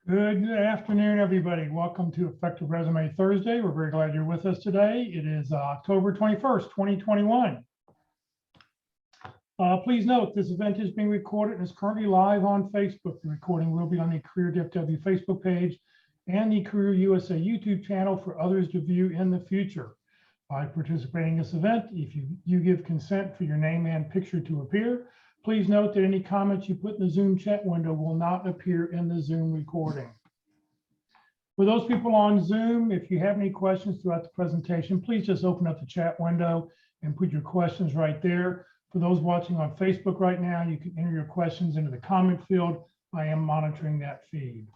Good afternoon, everybody. Welcome to Effective Resume Thursday. We're very glad you're with us today. It is October 21st, 2021. Please note this event is being recorded and is currently live on Facebook. The recording will be on the Career DFW Facebook page and the Career USA YouTube channel for others to view in the future. By participating in this event, if you give consent for your name and picture to appear, please note that any comments you put in the Zoom chat window will not appear in the Zoom recording. For those people on Zoom, if you have any questions throughout the presentation, please just open up the chat window and put your questions right there. For those watching on Facebook right now, you can enter your questions into the comment field. I am monitoring that feed.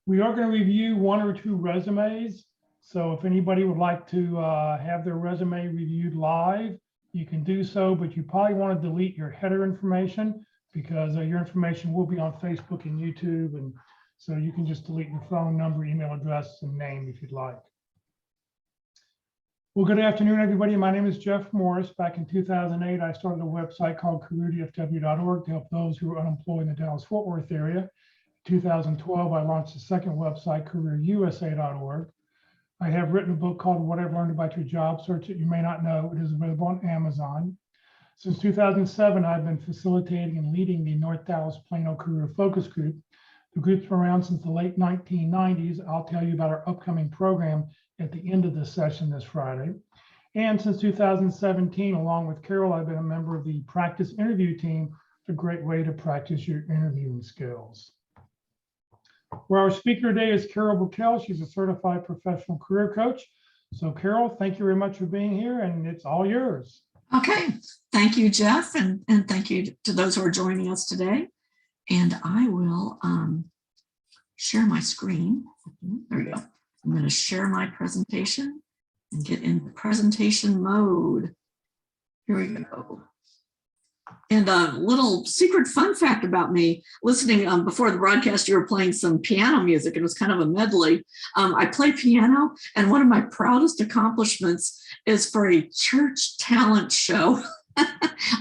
We are going to review one or two resumes. So if anybody would like to have their resume reviewed live, you can do so, but you probably want to delete your header information because your information will be on Facebook and YouTube. And so you can just delete your phone number, email address, and name if you'd like. Well, good afternoon, everybody. My name is Jeff Morris. Back in 2008, I started a website called careerdfw.org to help those who are unemployed in the Dallas-Fort Worth area. In 2012, I launched a second website, careerusa.org. I have written a book called What I've Learned About Your Job Search that you may not know. It is available on Amazon. Since 2007, I've been facilitating and leading the North Dallas Plano Career Focus Group. The group's been around since the late 1990s. I'll tell you about our upcoming program at the end of this session this Friday. And since 2017, along with Carol, I've been a member of the practice interview team. It's a great way to practice your interviewing skills. Well, our speaker today is Carol Brickell. She's a certified professional career coach. So Carol, thank you very much for being here, and it's all yours. Okay, thank you, Jeff, and thank you to those who are joining us today. And I will share my screen. There we go. I'm going to share my presentation and get into presentation mode. Here we go. And a little secret fun fact about me, listening before the broadcast, you were playing some piano music. It was kind of a medley. I play piano, and one of my proudest accomplishments is for a church talent show.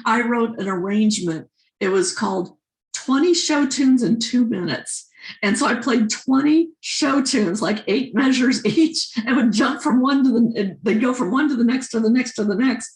I wrote an arrangement. It was called 20 show tunes in 2 minutes. And so I played 20 show tunes, like 8 measures each, and would jump from one to the, they'd go from one to the next, to the next, to the next.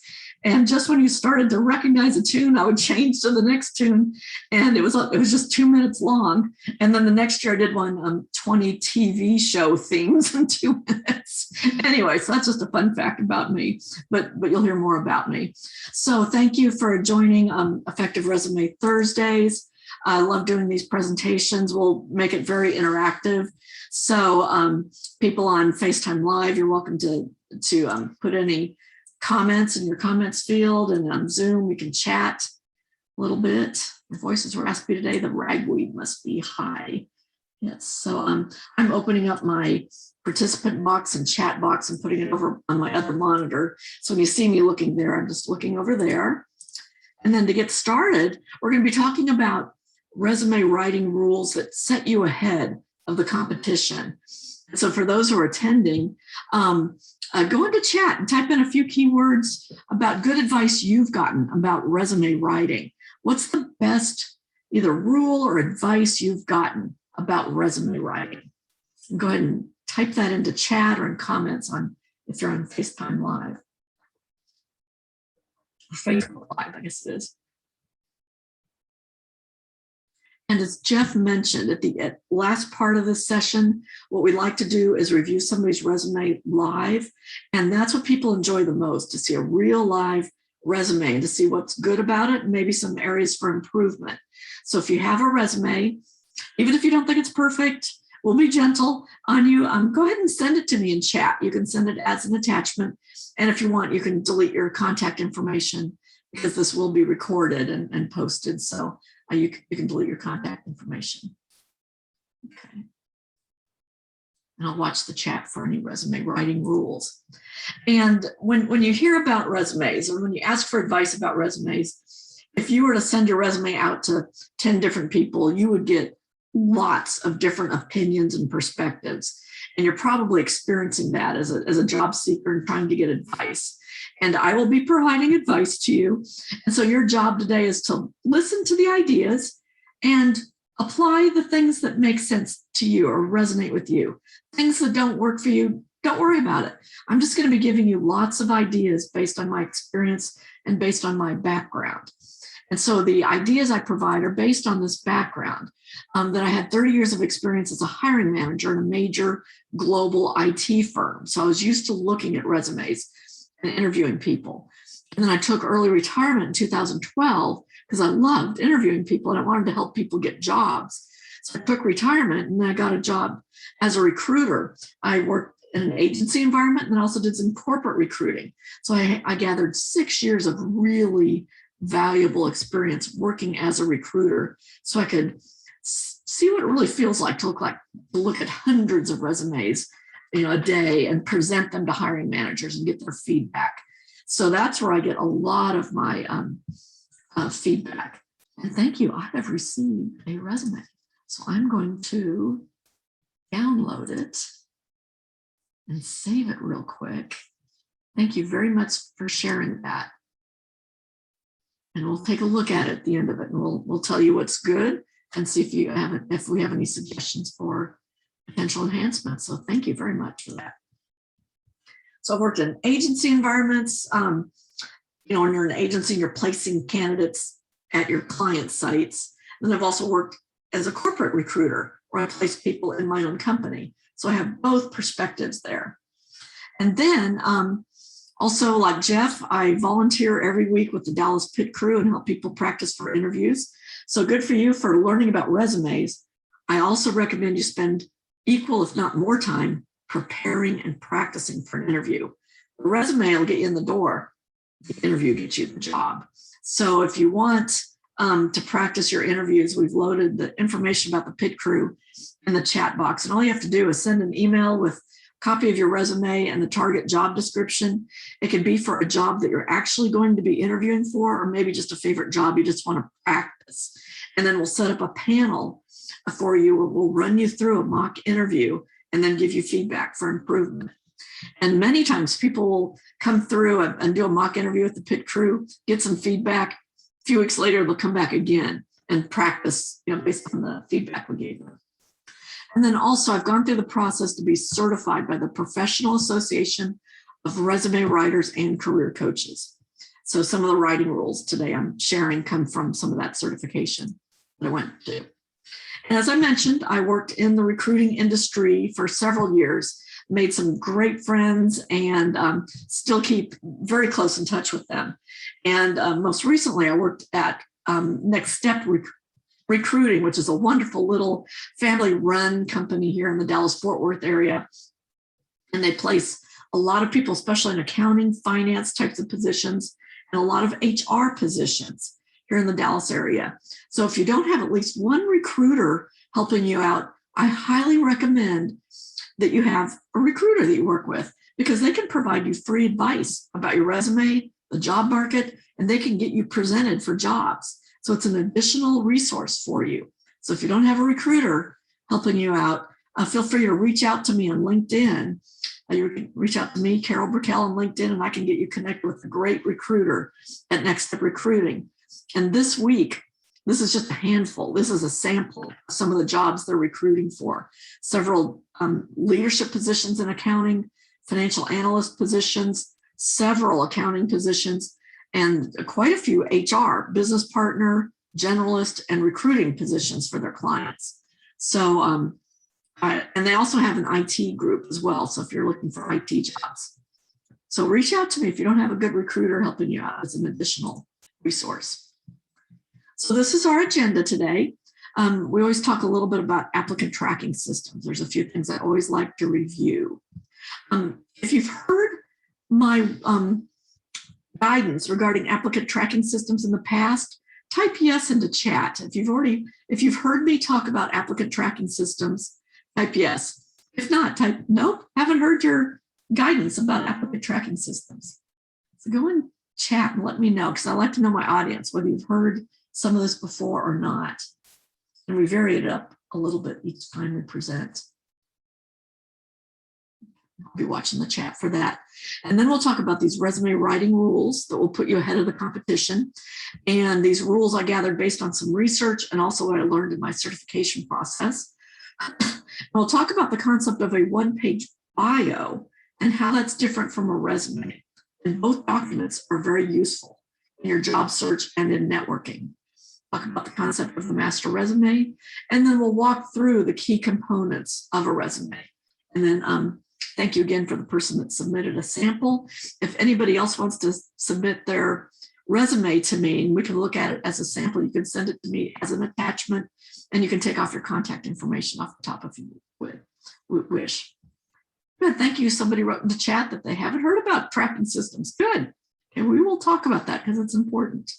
And just when you started to recognize a tune, I would change to the next tune. And it was just 2 minutes long. And then the next year I did one 20 TV show themes in 2 minutes. Anyway, so that's just a fun fact about me, but you'll hear more about me. So thank you for joining Effective Resume Thursdays. I love doing these presentations. We'll make it very interactive. So people on FaceTime Live, you're welcome to put any comments in your comments field, and on Zoom we can chat a little bit. My voice is raspy today. The ragweed must be high. Yes, so I'm opening up my participant box and chat box and putting it over on my other monitor. So when you see me looking there, I'm just looking over there. And then to get started, we're going to be talking about resume writing rules that set you ahead of the competition. So for those who are attending, go into chat and type in a few keywords about good advice you've gotten about resume writing. What's the best either rule or advice you've gotten about resume writing? Go ahead and type that into chat or in comments on if you're on FaceTime Live. Facebook Live, I guess it is. And as Jeff mentioned at the last part of this session, what we like to do is review somebody's resume live. And that's what people enjoy the most, to see a real live resume and to see what's good about it and maybe some areas for improvement. So if you have a resume, even if you don't think it's perfect, we'll be gentle on you. Go ahead and send it to me in chat. You can send it as an attachment. And if you want, you can delete your contact information because this will be recorded and posted. So you can delete your contact information. Okay. And I'll watch the chat for any resume writing rules. And when you hear about resumes or when you ask for advice about resumes, if you were to send your resume out to 10 different people, you would get lots of different opinions and perspectives. And you're probably experiencing that as a job seeker and trying to get advice. And I will be providing advice to you. And so your job today is to listen to the ideas and apply the things that make sense to you or resonate with you. Things that don't work for you, don't worry about it. I'm just going to be giving you lots of ideas based on my experience and based on my background. And so the ideas I provide are based on this background, that I had 30 years of experience as a hiring manager in a major global IT firm. So I was used to looking at resumes and interviewing people. And then I took early retirement in 2012 because I loved interviewing people and I wanted to help people get jobs. So I took retirement and then I got a job as a recruiter. I worked in an agency environment and then also did some corporate recruiting. So I gathered 6 years of really valuable experience working as a recruiter so I could see what it really feels like to look at hundreds of resumes, a day and present them to hiring managers and get their feedback. So that's where I get a lot of my feedback. And thank you, I have received a resume. So I'm going to download it and save it real quick. Thank you very much for sharing that. And we'll take a look at it at the end of it, and we'll tell you what's good and see if we have any suggestions for potential enhancements. So thank you very much for that. So I've worked in agency environments. When you're an agency, you're placing candidates at your client sites. And I've also worked as a corporate recruiter where I place people in my own company. So I have both perspectives there. And then also, like Jeff, I volunteer every week with the Dallas Pit Crew and help people practice for interviews. So good for you for learning about resumes. I also recommend you spend equal, if not more time, preparing and practicing for an interview. The resume will get you in the door. The interview gets you the job. So if you want to practice your interviews, we've loaded the information about the Pit Crew in the chat box. And all you have to do is send an email with copy of your resume and the target job description. It can be for a job that you're actually going to be interviewing for, or maybe just a favorite job you just want to practice. And then we'll set up a panel for you. We'll run you through a mock interview and then give you feedback for improvement. And many times people will come through and do a mock interview with the Pit Crew, get some feedback. A few weeks later, they'll come back again and practice, based on the feedback we gave them. And then also I've gone through the process to be certified by the Professional Association of Resume Writers and Career Coaches. So some of the writing rules today I'm sharing come from some of that certification that I went to. And as I mentioned, I worked in the recruiting industry for several years, made some great friends, and still keep very close in touch with them. And most recently, I worked at Next Step Recruiting, which is a wonderful little family-run company here in the Dallas-Fort Worth area. And they place a lot of people, especially in accounting, finance types of positions, and a lot of HR positions here in the Dallas area. So if you don't have at least one recruiter helping you out, I highly recommend that you have a recruiter that you work with, because they can provide you free advice about your resume, the job market, and they can get you presented for jobs. So it's an additional resource for you. So if you don't have a recruiter helping you out, feel free to reach out to me on LinkedIn. You can reach out to me, Carol Brickell, on LinkedIn, and I can get you connected with a great recruiter at Next Step Recruiting. And this week, this is just a handful. This is a sample of some of the jobs they're recruiting for. Several leadership positions in accounting, financial analyst positions, several accounting positions, and quite a few HR, business partner, generalist, and recruiting positions for their clients. So, and they also have an IT group as well. So if you're looking for IT jobs. So reach out to me if you don't have a good recruiter helping you out as an additional resource. So this is our agenda today. We always talk a little bit about applicant tracking systems. There's a few things I always like to review. If you've heard my guidance regarding applicant tracking systems in the past, type yes into chat. If you've heard me talk about applicant tracking systems, type yes. If not, type nope, haven't heard your guidance about applicant tracking systems. So go and chat and let me know, because I like to know my audience, whether you've heard some of this before or not. And we vary it up a little bit each time we present. I'll be watching the chat for that. And then we'll talk about these resume writing rules that will put you ahead of the competition. And these rules I gathered based on some research and also what I learned in my certification process. We'll talk about the concept of a one-page bio and how that's different from a resume. And both documents are very useful in your job search and in networking. Talk about the concept of the master resume, and then we'll walk through the key components of a resume. And then thank you again for the person that submitted a sample. If anybody else wants to submit their resume to me, and we can look at it as a sample, you can send it to me as an attachment, and you can take off your contact information off the top if you would wish. Good, thank you. Somebody wrote in the chat that they haven't heard about tracking systems. Good, and we will talk about that because it's important.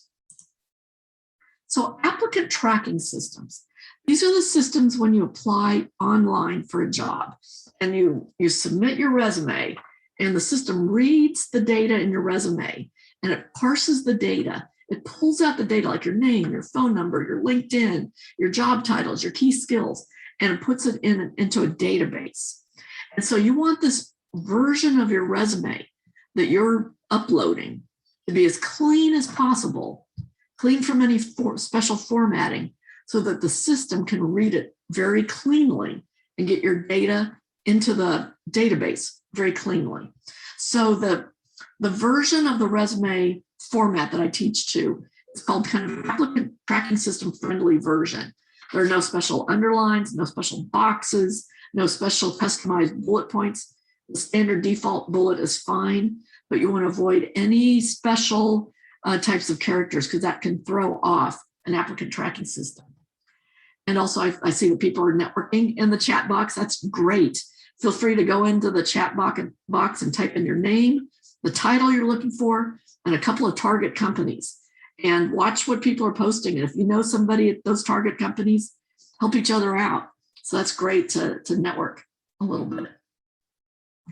So applicant tracking systems. These are the systems when you apply online for a job and you submit your resume and the system reads the data in your resume and it parses the data. It pulls out the data like your name, your phone number, your LinkedIn, your job titles, your key skills, and it puts it into a database. And so you want this version of your resume that you're uploading to be as clean as possible, clean from any special formatting, so that the system can read it very cleanly and get your data into the database very cleanly. So the version of the resume format that I teach to is called kind of applicant tracking system friendly version. There are no special underlines, no special boxes, no special customized bullet points. The standard default bullet is fine, but you want to avoid any special types of characters because that can throw off an applicant tracking system. And also I see that people are networking in the chat box. That's great. Feel free to go into the chat box and type in your name, the title you're looking for, and a couple of target companies, and watch what people are posting. And if you know somebody at those target companies, help each other out. So that's great to network a little bit.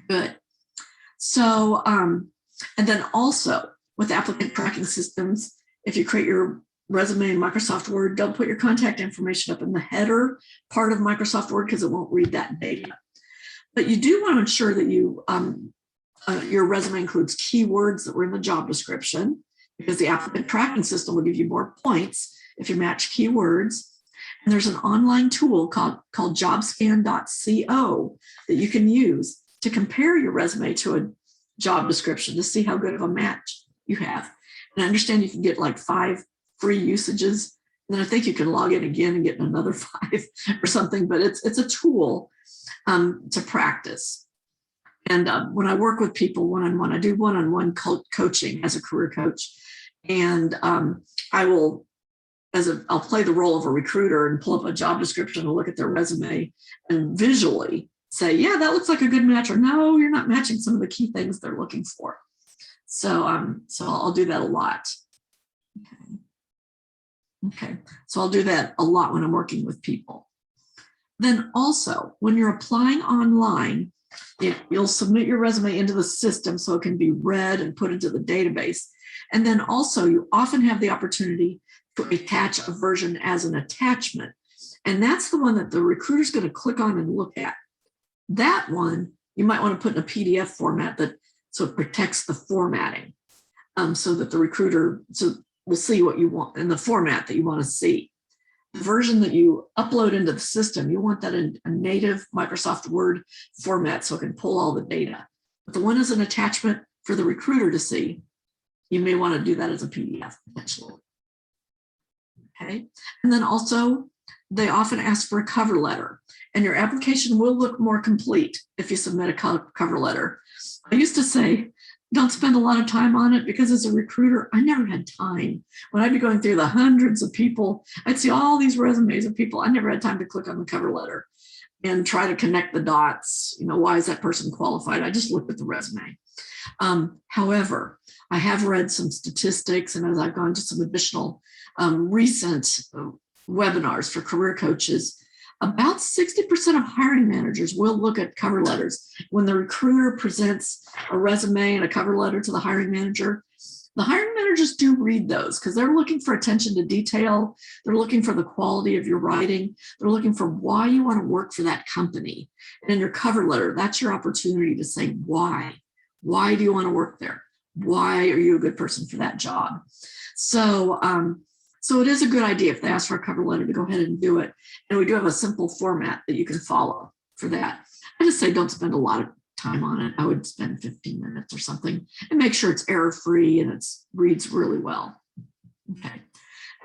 Good. So, and then also with applicant tracking systems, if you create your resume in Microsoft Word, don't put your contact information up in the header part of Microsoft Word because it won't read that data. But you do want to ensure that you your resume includes keywords that were in the job description, because the applicant tracking system will give you more points if you match keywords. And there's an online tool called jobscan.co that you can use to compare your resume to a job description to see how good of a match you have. And I understand you can get like 5 free usages. And then I think you can log in again and get another 5 or something, but it's a tool to practice. And when I work with people one-on-one, I do one-on-one coaching as a career coach. And I'll play the role of a recruiter and pull up a job description and look at their resume and visually say, yeah, that looks like a good match, or no, you're not matching some of the key things they're looking for. So I'll do that a lot. Okay, so I'll do that a lot when I'm working with people. Then also, when you're applying online, you'll submit your resume into the system so it can be read and put into the database. And then also, you often have the opportunity to attach a version as an attachment. And that's the one that the recruiter's going to click on and look at. That one, you might want to put in a PDF format so it protects the formatting, so that the recruiter will see what you want in the format that you want to see. The version that you upload into the system, you want that in a native Microsoft Word format so it can pull all the data. But the one as an attachment for the recruiter to see, you may want to do that as a PDF potentially. Okay, and then also they often ask for a cover letter, and your application will look more complete if you submit a cover letter. I used to say, don't spend a lot of time on it, because as a recruiter, I never had time. When I'd be going through the hundreds of people, I'd see all these resumes of people. I never had time to click on the cover letter and try to connect the dots. You know, why is that person qualified? I just looked at the resume. However, I have read some statistics, and as I've gone to some additional recent webinars for career coaches, about 60% of hiring managers will look at cover letters. When the recruiter presents a resume and a cover letter to the hiring manager, the hiring managers do read those because they're looking for attention to detail. They're looking for the quality of your writing. They're looking for why you want to work for that company. And in your cover letter, that's your opportunity to say why. Why do you want to work there? Why are you a good person for that job? So, so it is a good idea if they ask for a cover letter to go ahead and do it. And we do have a simple format that you can follow for that. I just say don't spend a lot of time on it. I would spend 15 minutes or something and make sure it's error-free and it reads really well. Okay.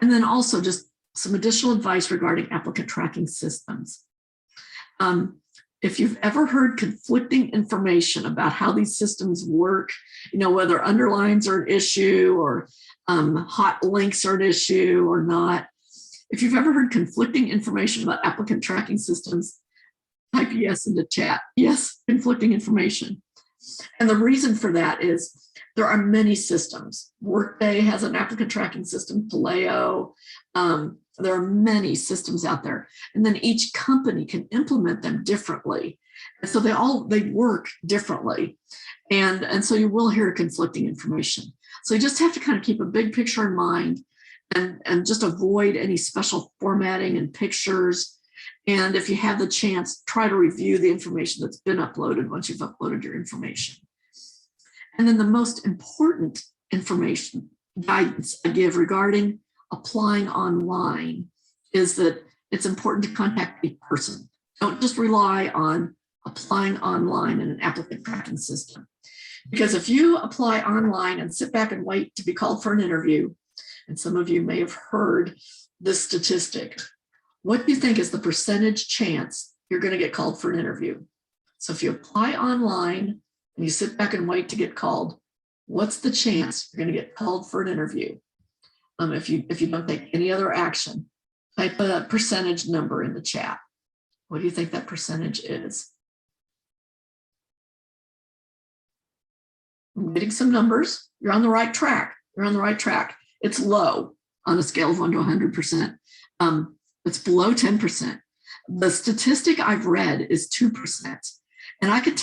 And then also just some additional advice regarding applicant tracking systems. If you've ever heard conflicting information about how these systems work, you know, whether underlines are an issue or hot links are an issue or not, if you've ever heard conflicting information about applicant tracking systems, type yes into chat. Yes, conflicting information. And the reason for that is there are many systems. Workday has an applicant tracking system, Taleo. There are many systems out there. And then each company can implement them differently. And so they work differently. And so you will hear conflicting information. So you just have to kind of keep a big picture in mind and just avoid any special formatting and pictures. And if you have the chance, try to review the information that's been uploaded once you've uploaded your information. And then the most important information guidance I give regarding applying online is that it's important to contact a person. Don't just rely on applying online in an applicant tracking system. Because if you apply online and sit back and wait to be called for an interview, and some of you may have heard this statistic, what do you think is the percentage chance you're going to get called for an interview? So if you apply online and you sit back and wait to get called, what's the chance you're going to get called for an interview? If you don't take any other action, type a percentage number in the chat. What do you think that percentage is? I'm getting some numbers. You're on the right track. You're on the right track. It's low on a scale of 1 to 100%. It's below 10%. The statistic I've read is 2%. And I could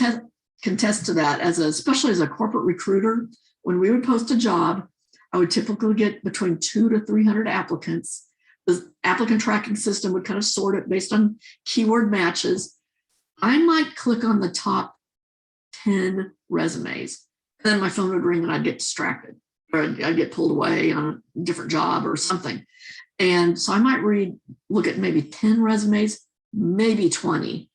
contest to that especially as a corporate recruiter. When we would post a job, I would typically get between 200 to 300 applicants. The applicant tracking system would kind of sort it based on keyword matches. I might click on the top 10 resumes. Then my phone would ring and I'd get distracted, or I'd get pulled away on a different job or something. And so I might look at maybe 10 resumes, maybe 20.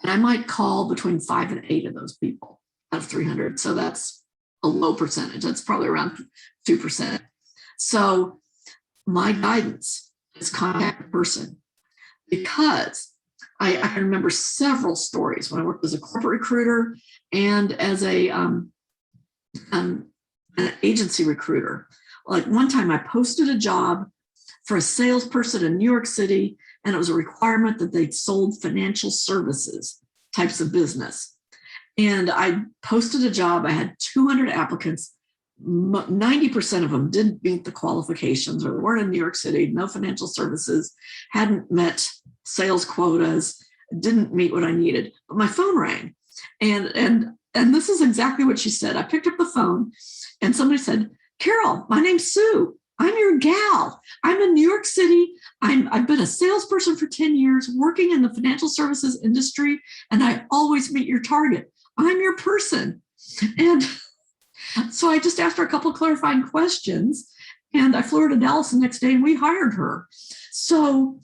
And I might call between 5 and 8 of those people out of 300. So that's a low percentage. That's probably around 2%. So my guidance is contact a person, because I can remember several stories when I worked as a corporate recruiter and as an agency recruiter. Like one time I posted a job for a salesperson in New York City, and it was a requirement that they'd sold financial services types of business. And I posted a job. I had 200 applicants. 90% of them didn't meet the qualifications, or they weren't in New York City, no financial services, hadn't met sales quotas, didn't meet what I needed. But my phone rang. And this is exactly what she said. I picked up the phone and somebody said, "Carol, my name's Sue. I'm your gal. I'm in New York City. I've been a salesperson for 10 years, working in the financial services industry, and I always meet your target. I'm your person." And so I just asked her a couple of clarifying questions, and I flew her to Dallas the next day and we hired her. So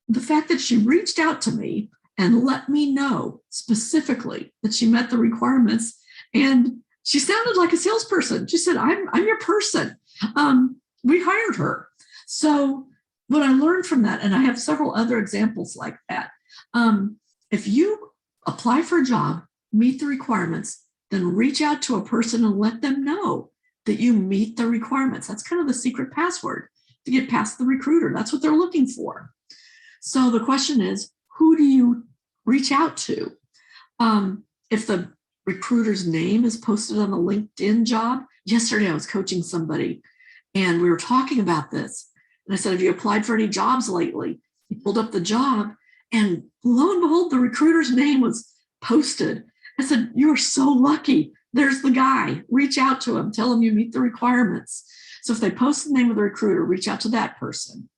the fact that she reached out to me and let me know specifically that she met the requirements, and she sounded like a salesperson. She said, I'm your person. We hired her. So what I learned from that, and I have several other examples like that, if you apply for a job, meet the requirements, then reach out to a person and let them know that you meet the requirements. That's kind of the secret password to get past the recruiter. That's what they're looking for. So the question is, who do you reach out to? If the recruiter's name is posted on the LinkedIn job, yesterday I was coaching somebody and we were talking about this. And I said, "Have you applied for any jobs lately?" He pulled up the job and lo and behold, the recruiter's name was posted. I said, "You're so lucky. there's the guy. Reach out to him, tell him you meet the requirements. So if they post the name of the recruiter, reach out to that person.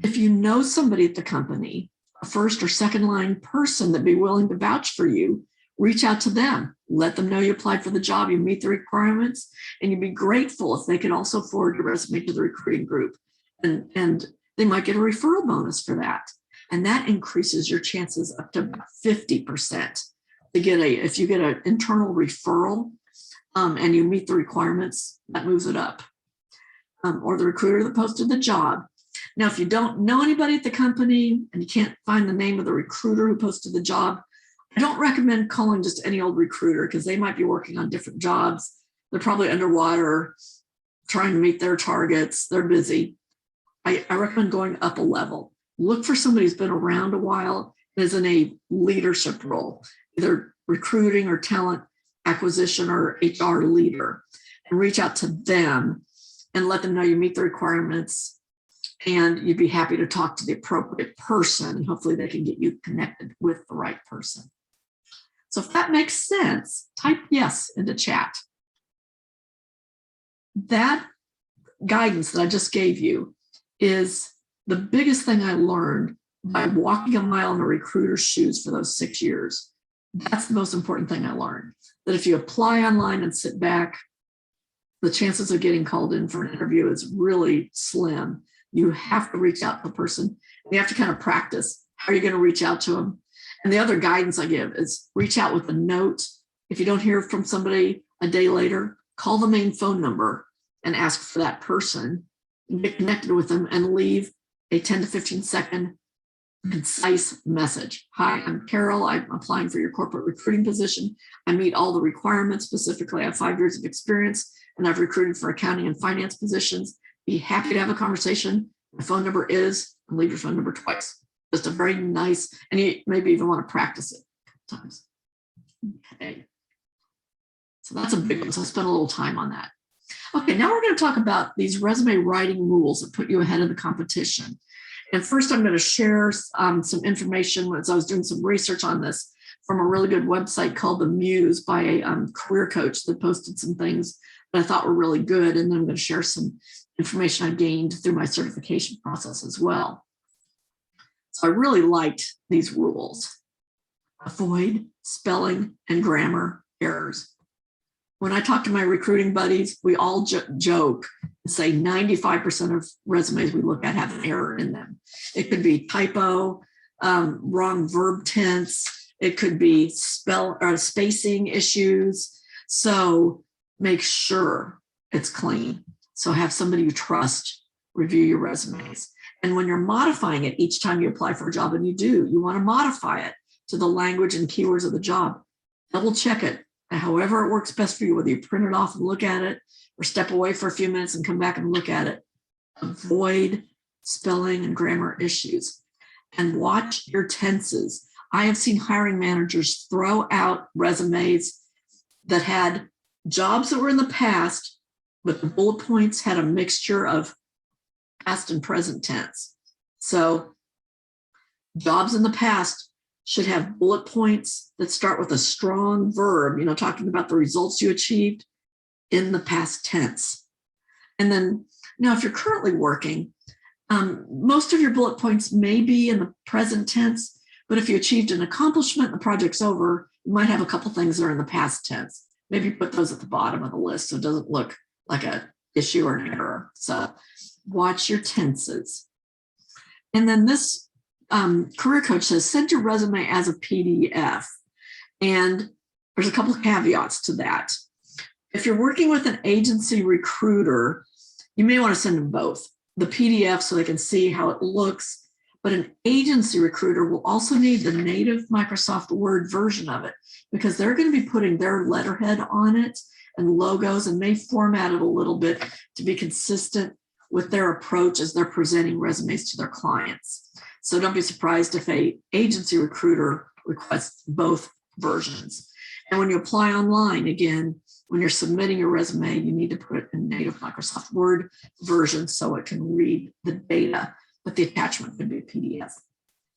If you know somebody at the company, a first or second line person that'd be willing to vouch for you, reach out to them. Let them know you applied for the job, you meet the requirements, and you'd be grateful if they could also forward your resume to the recruiting group. And they might get a referral bonus for that. And that increases your chances up to 50% to get if you get an internal referral and you meet the requirements, that moves it up. Or the recruiter that posted the job. Now, if you don't know anybody at the company and you can't find the name of the recruiter who posted the job, I don't recommend calling just any old recruiter because they might be working on different jobs. They're probably underwater, trying to meet their targets. They're busy. I recommend going up a level. Look for somebody who's been around a while and is in a leadership role, either recruiting or talent acquisition or HR leader, and reach out to them and let them know you meet the requirements and you'd be happy to talk to the appropriate person. And hopefully they can get you connected with the right person. So if that makes sense, type yes into chat. That guidance that I just gave you is the biggest thing I learned by walking a mile in a recruiter's shoes for those 6 years. That's the most important thing I learned, that if you apply online and sit back, the chances of getting called in for an interview is really slim. You have to reach out to the person. And you have to kind of practice. How are you going to reach out to them? And the other guidance I give is reach out with a note. If you don't hear from somebody a day later, call the main phone number and ask for that person and get connected with them and leave a 10 to 15 second concise message. Hi, I'm Carol. I'm applying for your corporate recruiting position. I meet all the requirements. Specifically, I have 5 years of experience and I've recruited for accounting and finance positions. Be happy to have a conversation. My phone number is, and leave your phone number twice. Just a very nice, and you maybe even want to practice it times. Okay. So that's a big one. So I spent a little time on that. Okay, now we're going to talk about these resume writing rules that put you ahead of the competition. And first, I'm going to share some information as I was doing some research on this from a really good website called The Muse by a career coach that posted some things that I thought were really good. And then I'm going to share some information I gained through my certification process as well. So I really liked these rules. Avoid spelling and grammar errors. When I talk to my recruiting buddies, we all joke and say 95% of resumes we look at have an error in them. It could be typo, wrong verb tense. It could be spacing issues. So make sure it's clean. So have somebody you trust review your resumes. And when you're modifying it each time you apply for a job, and you want to modify it to the language and keywords of the job, double check it. However it works best for you, whether you print it off and look at it or step away for a few minutes and come back and look at it. Avoid spelling and grammar issues and watch your tenses. I have seen hiring managers throw out resumes that had jobs that were in the past, but the bullet points had a mixture of past and present tense. So jobs in the past should have bullet points that start with a strong verb, talking about the results you achieved in the past tense. And then now if you're currently working, most of your bullet points may be in the present tense, but if you achieved an accomplishment, the project's over, you might have a couple things that are in the past tense. Maybe put those at the bottom of the list so it doesn't look like an issue or an error. So watch your tenses. And then this career coach says, send your resume as a PDF. And there's a couple of caveats to that. If you're working with an agency recruiter, you may want to send them both. The PDF so they can see how it looks, but an agency recruiter will also need the native Microsoft Word version of it because they're going to be putting their letterhead on it and logos and may format it a little bit to be consistent with their approach as they're presenting resumes to their clients. So don't be surprised if an agency recruiter requests both versions. And when you apply online, again, when you're submitting your resume, you need to put it in native Microsoft Word version so it can read the data, but the attachment could be a PDF.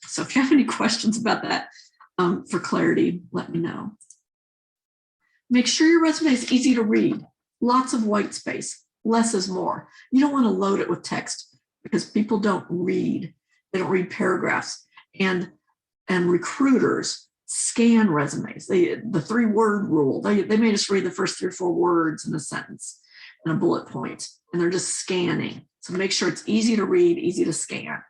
So if you have any questions about that, for clarity, let me know. Make sure your resume is easy to read. Lots of white space. Less is more. You don't want to load it with text because people don't read. They don't read paragraphs. And recruiters scan resumes. The 3-word rule. They made us read the first 3 or 4 words in a sentence and a bullet point, and they're just scanning. So make sure it's easy to read, easy to scan.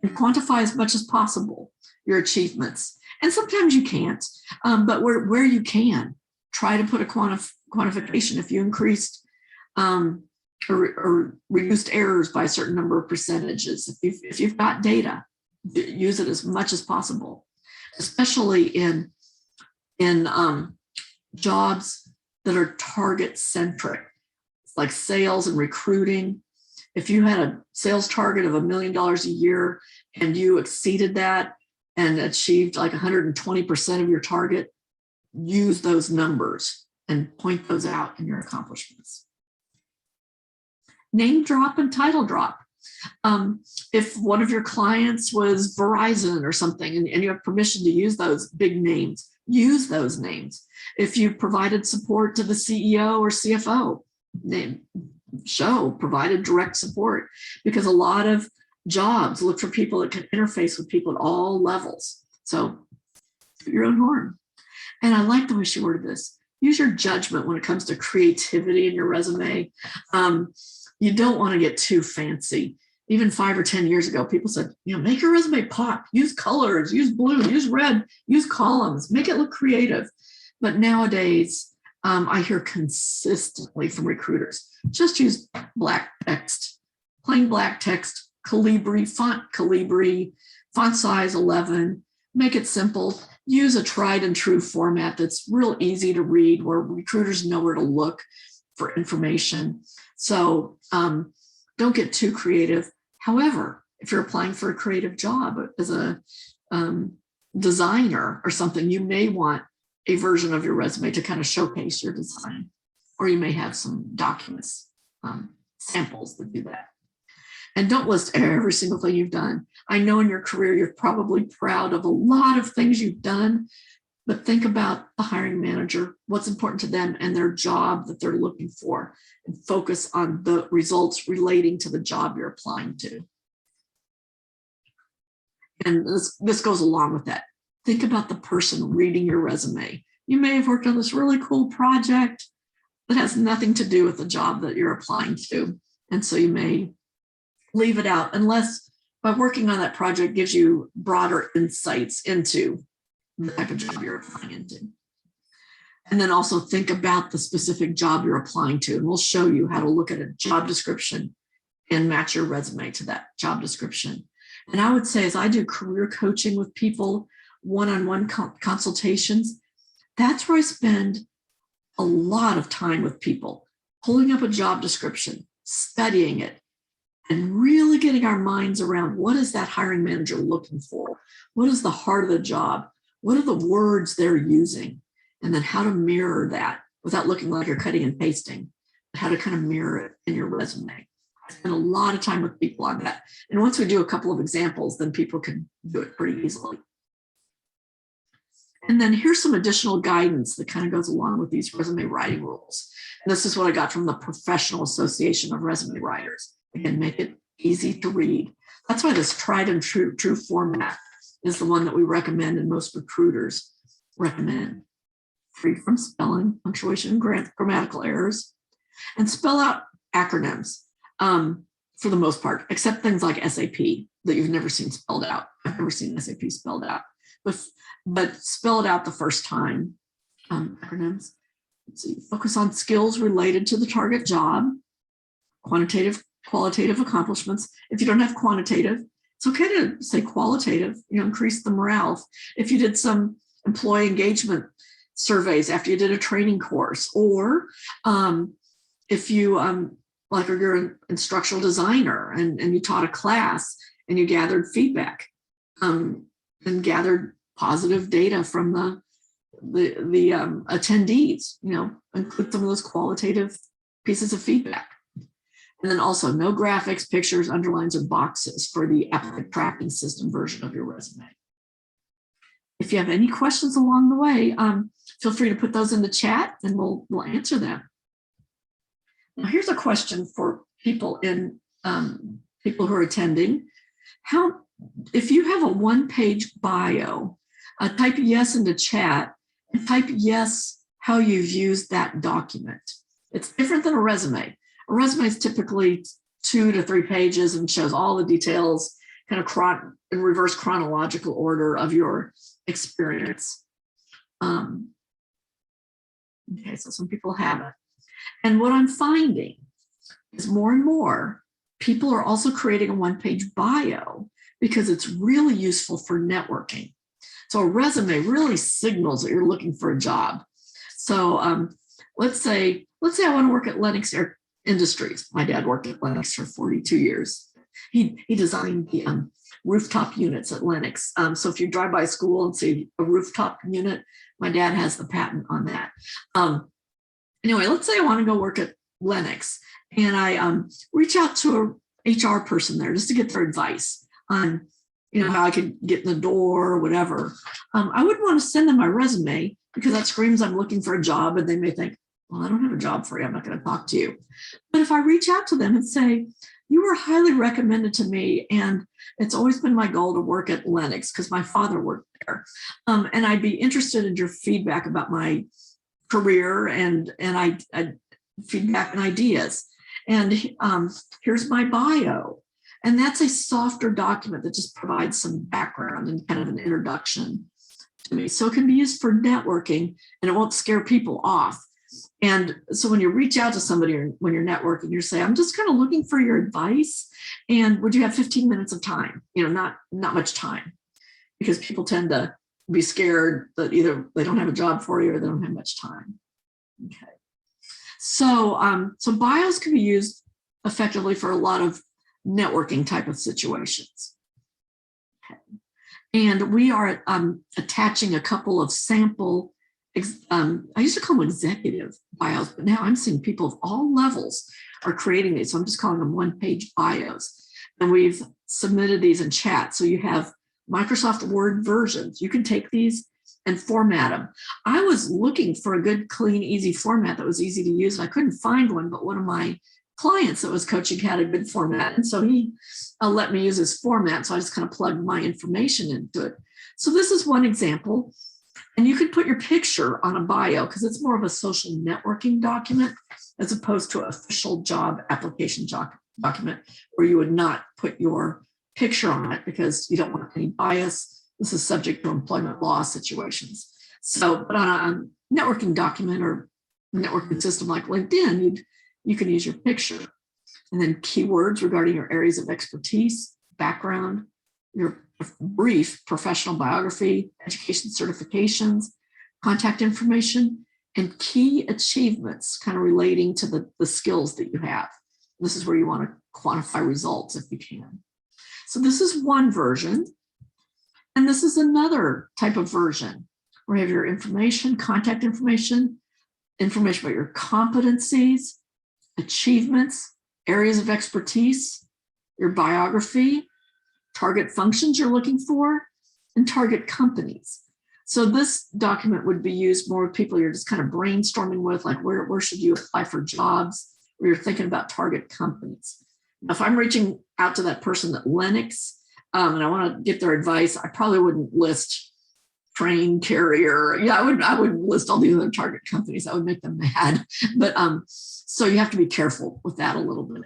And quantify as much as possible your achievements. And sometimes you can't, but where you can, try to put a quantification. If you increased or reduced errors by a certain number of percentages, if you've got data, use it as much as possible, especially in jobs that are target centric, like sales and recruiting. If you had a sales target of $1 million a year and you exceeded that and achieved like 120% of your target, use those numbers and point those out in your accomplishments. Name drop and title drop. If one of your clients was Verizon or something and you have permission to use those big names, use those names. If you provided support to the CEO or CFO, provided direct support, because a lot of jobs look for people that can interface with people at all levels. So toot your own horn. And I like the way she worded this. Use your judgment when it comes to creativity in your resume. You don't want to get too fancy. Even 5 or 10 years ago, people said, make your resume pop, use colors, use blue, use red, use columns, make it look creative. But nowadays, I hear consistently from recruiters, just use black text, plain black text, Calibri, font size 11, make it simple. Use a tried and true format that's real easy to read, where recruiters know where to look for information. So don't get too creative. However, if you're applying for a creative job as a designer or something, you may want a version of your resume to kind of showcase your design, or you may have some documents, samples that do that. And don't list every single thing you've done. I know in your career, you're probably proud of a lot of things you've done, but think about the hiring manager, what's important to them and their job that they're looking for, and focus on the results relating to the job you're applying to. And this goes along with that. Think about the person reading your resume. You may have worked on this really cool project that has nothing to do with the job that you're applying to. And so you may leave it out unless by working on that project gives you broader insights into the type of job you're applying into. And then also think about the specific job you're applying to. And we'll show you how to look at a job description and match your resume to that job description. And I would say, as I do career coaching with people, one-on-one consultations, that's where I spend a lot of time with people, pulling up a job description, studying it, and really getting our minds around what is that hiring manager looking for? What is the heart of the job? What are the words they're using? And then how to mirror that without looking like you're cutting and pasting, but how to kind of mirror it in your resume. I spend a lot of time with people on that. And once we do a couple of examples, then people can do it pretty easily. And then here's some additional guidance that kind of goes along with these resume writing rules. And this is what I got from the Professional Association of Resume Writers. Again, make it easy to read. That's why this tried and true format is the one that we recommend and most recruiters recommend. Free from spelling, punctuation, and grammatical errors, and spell out acronyms for the most part, except things like SAP that you've never seen spelled out. I've never seen SAP spelled out, but spell it out the first time. Acronyms. Let's see. Focus on skills related to the target job, qualitative accomplishments. If you don't have quantitative, it's okay to say qualitative, increase the morale. If you did some employee engagement surveys after you did a training course, or if you like you're an instructional designer and you taught a class and you gathered feedback and gathered positive data from the attendees, include some of those qualitative pieces of feedback. And then also no graphics, pictures, underlines, or boxes for the applicant tracking system version of your resume. if you have any questions along the way, feel free to put those in the chat and we'll answer them. Now, here's a question for people people who are attending. If you have a one-page bio, type yes into chat and type yes how you've used that document. It's different than a resume. A resume is typically 2 to 3 pages and shows all the details, kind of in reverse chronological order of your experience. Okay, so some people have it. And what I'm finding is more and more people are also creating a one-page bio because it's really useful for networking. So a resume really signals that you're looking for a job. So let's say I want to work at Lennox Industries. My dad worked at Lennox for 42 years. He designed the rooftop units at Lennox. So if you drive by school and see a rooftop unit, my dad has the patent on that. Anyway, let's say I want to go work at Lennox and I reach out to a HR person there just to get their advice on how I could get in the door or whatever. I wouldn't want to send them my resume because that screams I'm looking for a job and they may think, well, I don't have a job for you. I'm not going to talk to you. But if I reach out to them and say, you were highly recommended to me and it's always been my goal to work at Lennox because my father worked there. And I'd be interested in your feedback about my career and feedback and ideas. And here's my bio. And that's a softer document that just provides some background and kind of an introduction to me. So it can be used for networking and it won't scare people off. And so when you reach out to somebody or when you're networking, you say, I'm just kind of looking for your advice. And would you have 15 minutes of time? Not much time, because people tend to be scared that either they don't have a job for you or they don't have much time. Okay. So bios can be used effectively for a lot of networking type of situations. Okay. And we are attaching a couple of sample, I used to call them executive bios, but now I'm seeing people of all levels are creating these. So I'm just calling them one-page bios. And we've submitted these in chat. So you have Microsoft Word versions. You can take these and format them. I was looking for a good, clean, easy format that was easy to use. And I couldn't find one, but one of my clients that was coaching had a good format. And so he let me use his format. So I just kind of plugged my information into it. So this is one example. And you could put your picture on a bio because it's more of a social networking document as opposed to an official job application document where you would not put your picture on it because you don't want any bias. This is subject to employment law situations. So, but on a networking document or networking system like LinkedIn, you can use your picture. And then keywords regarding your areas of expertise, background, your brief professional biography, education certifications, contact information, and key achievements kind of relating to the skills that you have. This is where you want to quantify results if you can. So this is one version. And this is another type of version where you have your information, contact information, information about your competencies, achievements, areas of expertise, your biography, target functions you're looking for, and target companies. So this document would be used more with people you're just kind of brainstorming with, like where should you apply for jobs, where you're thinking about target companies. Now, if I'm reaching out to that person at Lennox and I want to get their advice, I probably wouldn't list Train, Carrier. Yeah, I would list all the other target companies. That would make them mad. But so you have to be careful with that a little bit.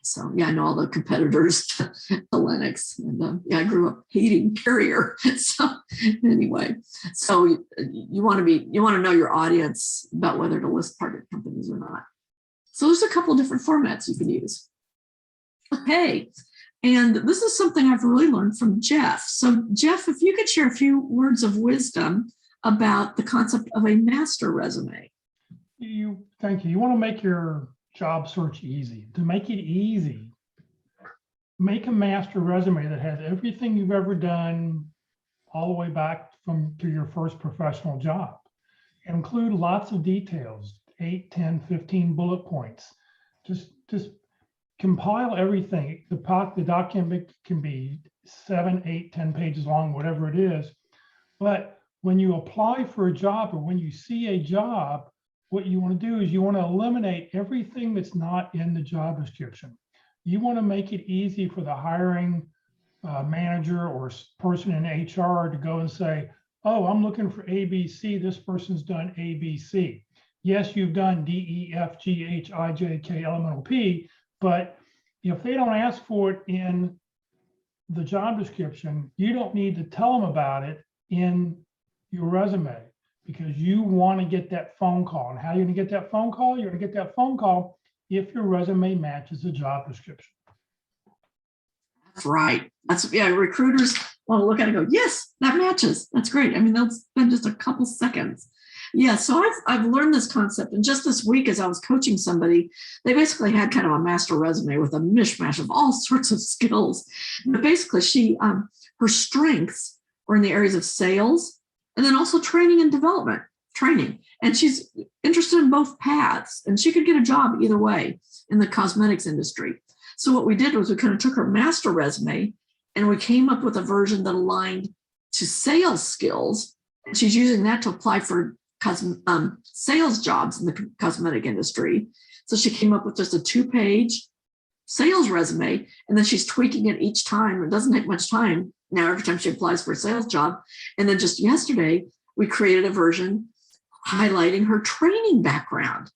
So yeah, I know all the competitors to Lennox, and yeah, I grew up hating Carrier. So anyway, so you want to know your audience about whether to list target companies or not. So there's a couple of different formats you can use. Okay, and this is something I've really learned from Jeff. So Jeff, if you could share a few words of wisdom about the concept of a master resume. Thank you. You want to make your job search easy. To make it easy, make a master resume that has everything you've ever done all the way back to your first professional job. Include lots of details, 8, 10, 15 bullet points. Just compile everything. The document can be 7, 8, 10 pages long, whatever it is. But when you apply for a job or when you see a job, what you want to do is you want to eliminate everything that's not in the job description. You want to make it easy for the hiring manager or person in HR to go and say, oh, I'm looking for ABC. This person's done ABC. Yes, you've done D, E, F, G, H, I, J, K, L, M, N, O, P, but if they don't ask for it in the job description, you don't need to tell them about it in your resume because you want to get that phone call. And how are you going to get that phone call? You're going to get that phone call if your resume matches the job description. That's right. That's, yeah, recruiters want to look at it and go, yes, that matches. That's great. I mean, they'll spend just a couple seconds. Yeah, so I've learned this concept. And just this week, as I was coaching somebody, they basically had kind of a master resume with a mishmash of all sorts of skills. But basically, her strengths were in the areas of sales and then also training and development, training. And she's interested in both paths. And she could get a job either way in the cosmetics industry. So what we did was we kind of took her master resume and we came up with a version that aligned to sales skills. And she's using that to apply for sales jobs in the cosmetic industry. So she came up with just a 2-page sales resume, and then she's tweaking it each time. It doesn't take much time now every time she applies for a sales job. And then just yesterday, we created a version highlighting her training background.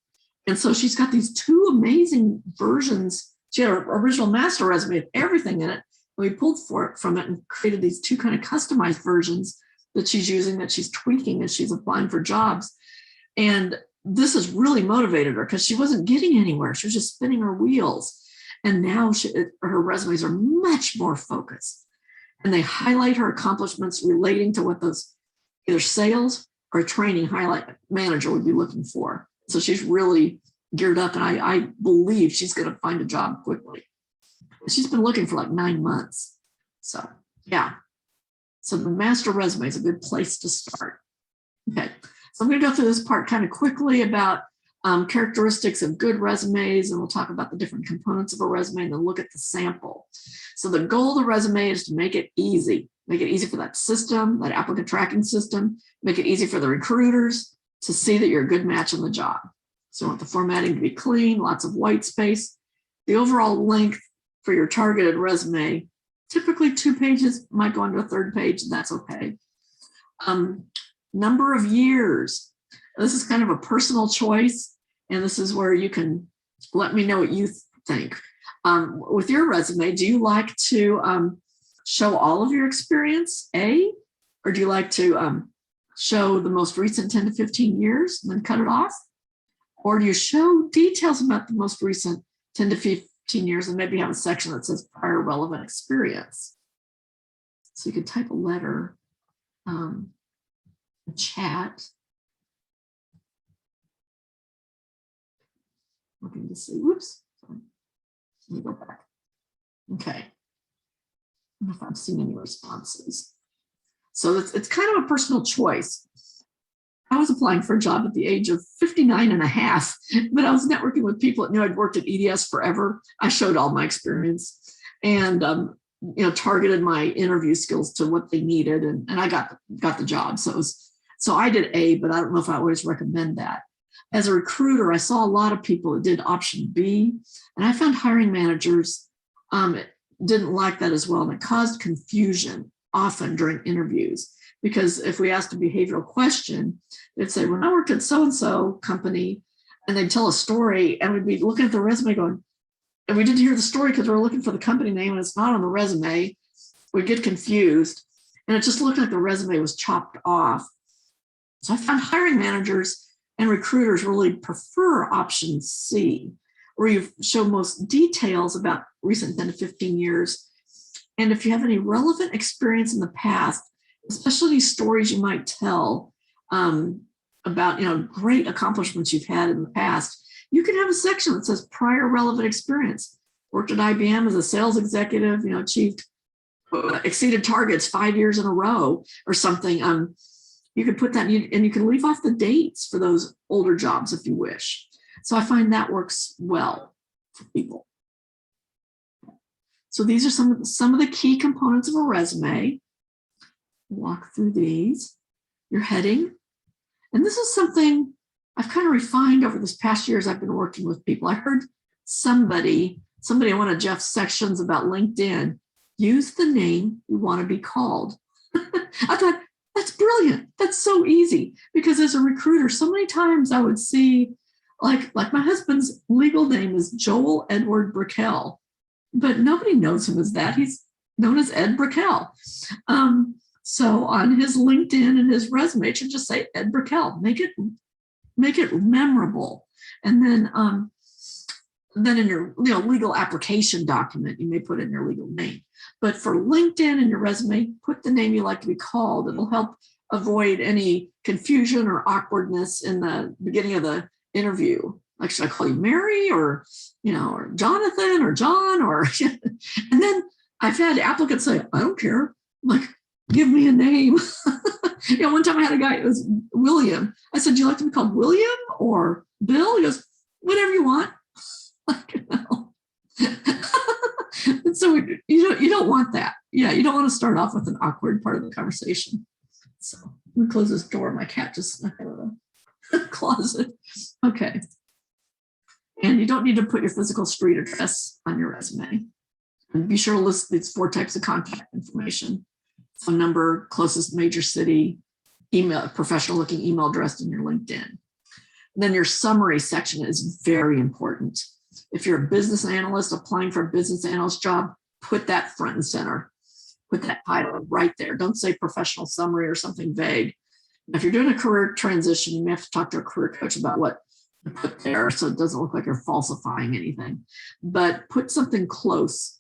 And so she's got these 2 amazing versions. She had her original master resume with everything in it. And we pulled from it and created these 2 kind of customized versions that she's using, that she's tweaking as she's applying for jobs. And this has really motivated her because she wasn't getting anywhere. She was just spinning her wheels. And now her resumes are much more focused. And they highlight her accomplishments relating to what those either sales or training highlight manager would be looking for. So she's really geared up, and I believe she's going to find a job quickly. She's been looking for like 9 months. So yeah. So the master resume is a good place to start. Okay, so I'm going to go through this part kind of quickly about characteristics of good resumes, and we'll talk about the different components of a resume and then look at the sample. So the goal of the resume is to make it easy for that system, that applicant tracking system, make it easy for the recruiters to see that you're a good match on the job. So you want the formatting to be clean, lots of white space. The overall length for your targeted resume, typically 2 pages, might go into a 3rd page, and that's okay. Number of years. This is kind of a personal choice, and this is where you can let me know what you think. With your resume, do you like to show all of your experience, A, or do you like to show the most recent 10 to 15 years and then cut it off? Or do you show details about the most recent 10 to 15 years and maybe have a section that says prior relevant experience? So you could type a letter, a chat. Looking to see, whoops, sorry. Let me go back. Okay. I don't know if I've seen any responses. So it's kind of a personal choice. I was applying for a job at the age of 59 and a half, but I was networking with people that knew I'd worked at EDS forever. I showed all my experience and targeted my interview skills to what they needed, and I got the job. So I did A, but I don't know if I always recommend that. As a recruiter, I saw a lot of people that did option B, and I found hiring managers didn't like that as well, and it caused confusion often during interviews. Because if we asked a behavioral question, they'd say, when I worked at so-and-so company, and they'd tell a story, and we'd be looking at the resume going, and we didn't hear the story because we were looking for the company name and it's not on the resume. We'd get confused, and it just looked like the resume was chopped off. So I found hiring managers and recruiters really prefer option C, where you show most details about recent 10 to 15 years. And if you have any relevant experience in the past, especially stories you might tell about, great accomplishments you've had in the past, you can have a section that says prior relevant experience. Worked at IBM as a sales executive, achieved, exceeded targets 5 years in a row or something. You could put that and you can leave off the dates for those older jobs if you wish. So I find that works well for people. So these are some of the key components of a resume. walk through these. Your heading. And this is something I've kind of refined over this past year as I've been working with people. I heard somebody in one of Jeff's sections about LinkedIn, use the name you want to be called. I thought, that's brilliant. That's so easy. Because as a recruiter, so many times I would see, like my husband's legal name is Joel Edward Brickell, but nobody knows him as that. He's known as Ed Brickell. So on his LinkedIn and his resume, it should just say Ed Brickell. Make it memorable. And then in your legal application document, you may put in your legal name. But for LinkedIn and your resume, put the name you like to be called. It'll help avoid any confusion or awkwardness in the beginning of the interview. Like, should I call you Mary or or Jonathan or John or and then I've had applicants say, I don't care. I'm like, give me a name. One time I had a guy, it was William. I said, do you like to be called William or Bill? He goes, whatever you want. Like, and so you don't want that. Yeah, you don't want to start off with an awkward part of the conversation. So let me close this door. My cat just snuck out of the closet. Okay. And you don't need to put your physical street address on your resume. And be sure to list these 4 types of contact information: phone number, closest major city, email, professional looking email address in your LinkedIn. And then your summary section is very important. If you're a business analyst applying for a business analyst job, put that front and center. Put that title right there. Don't say professional summary or something vague. If you're doing a career transition, you may have to talk to a career coach about what to put there so it doesn't look like you're falsifying anything. But put something close.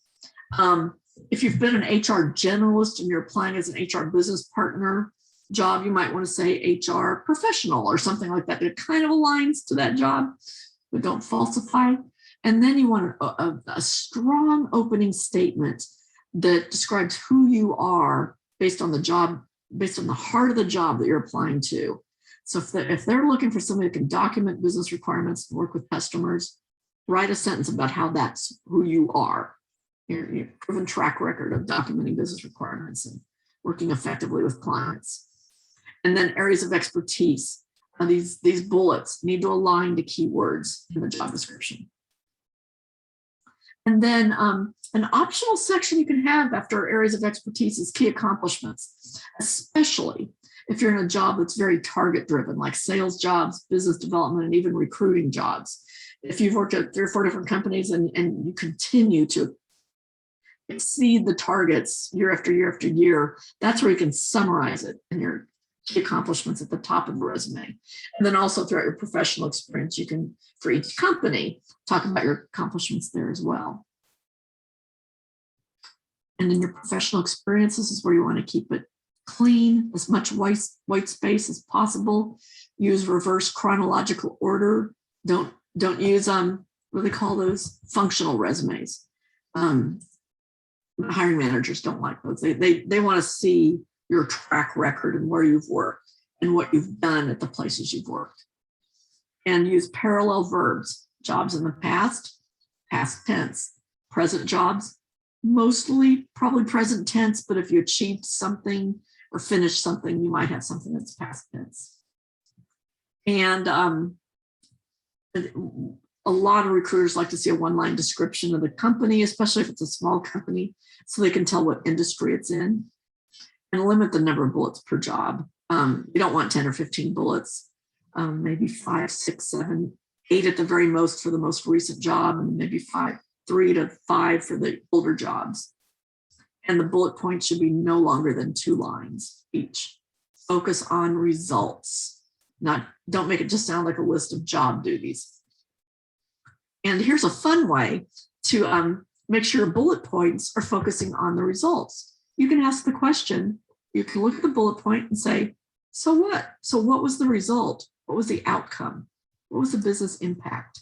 If you've been an HR generalist and you're applying as an HR business partner job, you might want to say HR professional or something like that. It kind of aligns to that job, but don't falsify. And then you want a strong opening statement that describes who you are based on the job, based on the heart of the job that you're applying to. So if they're looking for somebody who can document business requirements, work with customers, write a sentence about how that's who you are. Your proven track record of documenting business requirements and working effectively with clients. And then areas of expertise. These bullets need to align to keywords in the job description. And then an optional section you can have after areas of expertise is key accomplishments, especially if you're in a job that's very target driven, like sales jobs, business development, and even recruiting jobs. If you've worked at 3 or 4 different companies and you continue to exceed the targets year after year after year, that's where you can summarize it in your key accomplishments at the top of the resume. And then also throughout your professional experience, you can, for each company, talk about your accomplishments there as well. And in your professional experience, this is where you want to keep it clean, as much white space as possible. Use reverse chronological order. Don't use what do they call those? Functional resumes. Hiring managers don't like those. They want to see your track record and where you've worked and what you've done at the places you've worked. And use parallel verbs, jobs in the past tense, present jobs, mostly probably present tense, but if you achieved something or finished something, you might have something that's past tense. And a lot of recruiters like to see a 1-line description of the company, especially if it's a small company, so they can tell what industry it's in. And limit the number of bullets per job. You don't want 10 or 15 bullets, maybe 5, 6, 7, 8 at the very most for the most recent job, and maybe 3 to 5 for the older jobs. And the bullet points should be no longer than 2 lines each. Focus on results. Don't make it just sound like a list of job duties. And here's a fun way to make sure bullet points are focusing on the results. You can ask the question, you can look at the bullet point and say, so what? So what was the result? What was the outcome? What was the business impact?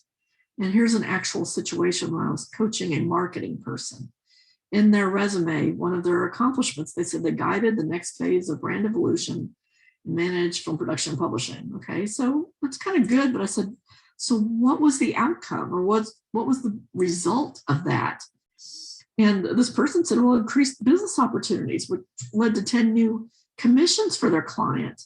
And here's an actual situation when I was coaching a marketing person. In their resume, one of their accomplishments, they said they guided the next phase of brand evolution, managed film production and publishing. Okay, so that's kind of good, but I said, so what was the outcome, or what was the result of that? And this person said, well, increased business opportunities, which led to 10 new commissions for their client.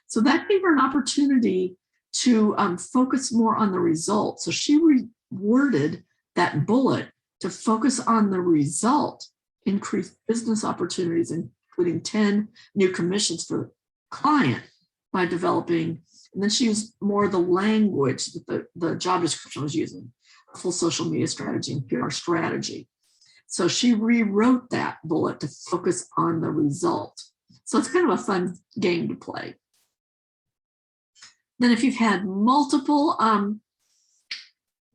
So that gave her an opportunity to focus more on the result. So she reworded that bullet to focus on the result, increase business opportunities, including 10 new commissions for the client by developing. And then she used more of the language that the job description was using, a full social media strategy and PR strategy. So she rewrote that bullet to focus on the result. So it's kind of a fun game to play. Then if you've had multiple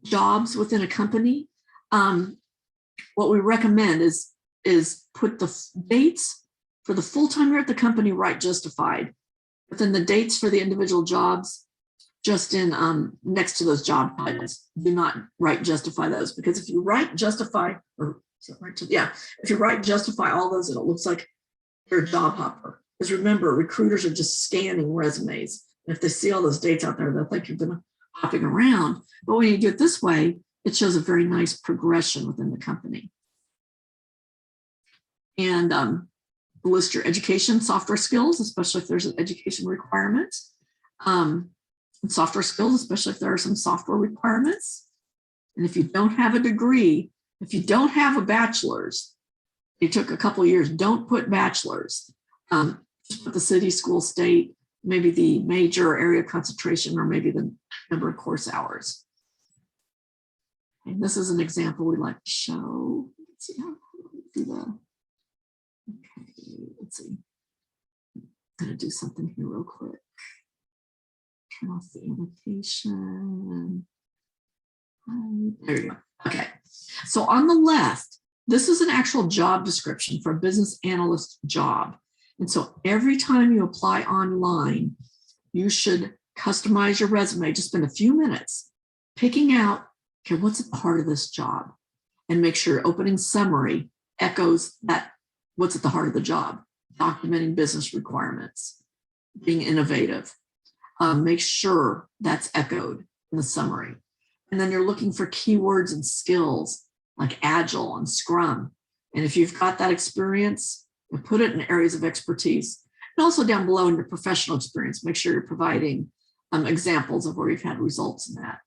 jobs within a company, what we recommend is put the dates for the full-time you're at the company, write justified, but then the dates for the individual jobs just in next to those job titles. Do not write justify those, because if you write justify, if you write justify all those, it looks like you're a job hopper. Because remember, recruiters are just scanning resumes. And if they see all those dates out there, they'll think you've been hopping around. But when you do it this way, it shows a very nice progression within the company. And list your education, software skills, especially if there's an education requirement. And software skills, especially if there are some software requirements. And if you don't have a degree, if you don't have a bachelor's, it took a couple of years, don't put bachelor's. Just put the city, school, state, maybe the major area of concentration, or maybe the number of course hours. And this is an example we like to show. Let's see how we do that. Okay, let's see. I'm gonna do something here real quick. Turn off the annotation. There you go. Okay, so on the left, this is an actual job description for a business analyst job. And so every time you apply online, you should customize your resume. Just spend a few minutes picking out, okay, what's a part of this job? And make sure your opening summary echoes that, what's at the heart of the job, documenting business requirements, being innovative. Make sure that's echoed in the summary. And then you're looking for keywords and skills like Agile and Scrum. And if you've got that experience, put it in areas of expertise. And also down below in your professional experience, make sure you're providing examples of where you've had results in that.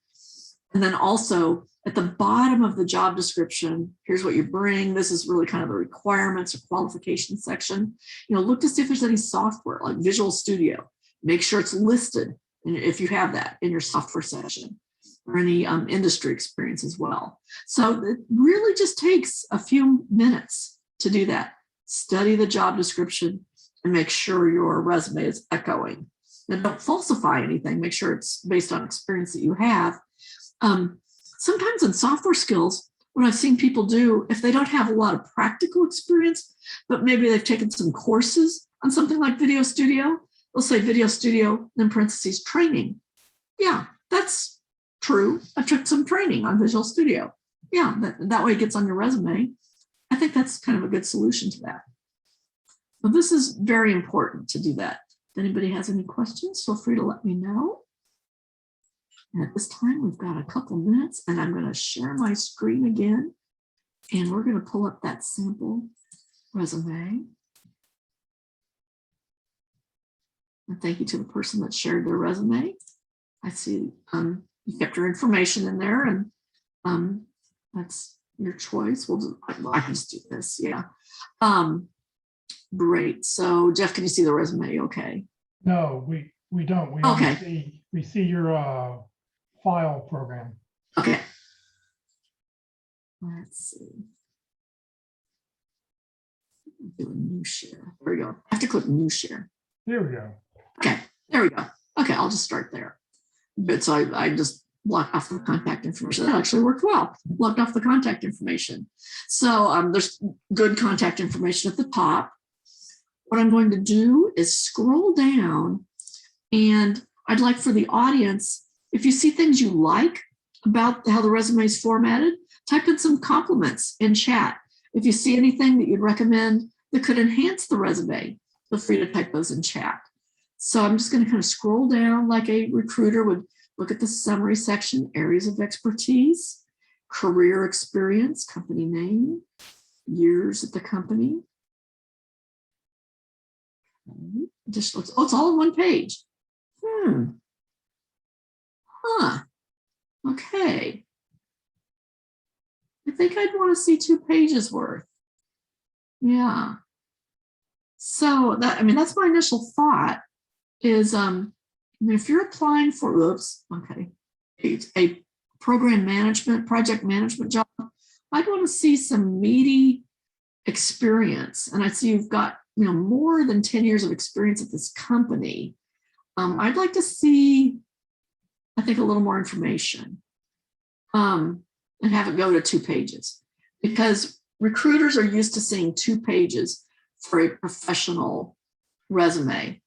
And then also at the bottom of the job description, here's what you bring. This is really kind of the requirements or qualifications section. You know, look to see if there's any software like Visual Studio. Make sure it's listed if you have that in your software section, or any industry experience as well. So it really just takes a few minutes to do that. Study the job description and make sure your resume is echoing. And don't falsify anything. Make sure it's based on experience that you have. Sometimes in software skills, what I've seen people do, if they don't have a lot of practical experience, but maybe they've taken some courses on something like Video Studio, they'll say Video Studio, in parentheses, training. Yeah, that's true. I took some training on Visual Studio. Yeah, that way it gets on your resume. I think that's kind of a good solution to that. But this is very important to do that. If anybody has any questions, feel free to let me know. And at this time, we've got a couple minutes, and I'm going to share my screen again, and we're going to pull up that sample resume. And thank you to the person that shared their resume. I see you kept your information in there, and that's your choice. I can just do this, yeah. Great. So Jeff, can you see the resume? Okay. No, we don't. We okay. We see your file program. Okay. Let's see. Do a new share. There we go. I have to click new share. There we go. Okay. There we go. Okay, I'll just start there. But so I just blocked off the contact information. That actually worked well. Blocked off the contact information. So there's good contact information at the top. What I'm going to do is scroll down, and I'd like for the audience, if you see things you like about how the resume is formatted, type in some compliments in chat. If you see anything that you'd recommend that could enhance the resume, feel free to type those in chat. So I'm just going to kind of scroll down like a recruiter would. Look at the summary section, areas of expertise, career experience, company name, years at the company. Just looks, oh, it's all on one page. Huh. Okay. I think I'd want to see 2 pages worth. Yeah. So that, I mean, that's my initial thought is, if you're applying for, oops, okay, a program management, project management job, I'd want to see some meaty experience. And I see you've got, more than 10 years of experience at this company. I'd like to see, I think, a little more information and have it go to 2 pages, because recruiters are used to seeing 2 pages for a professional resume.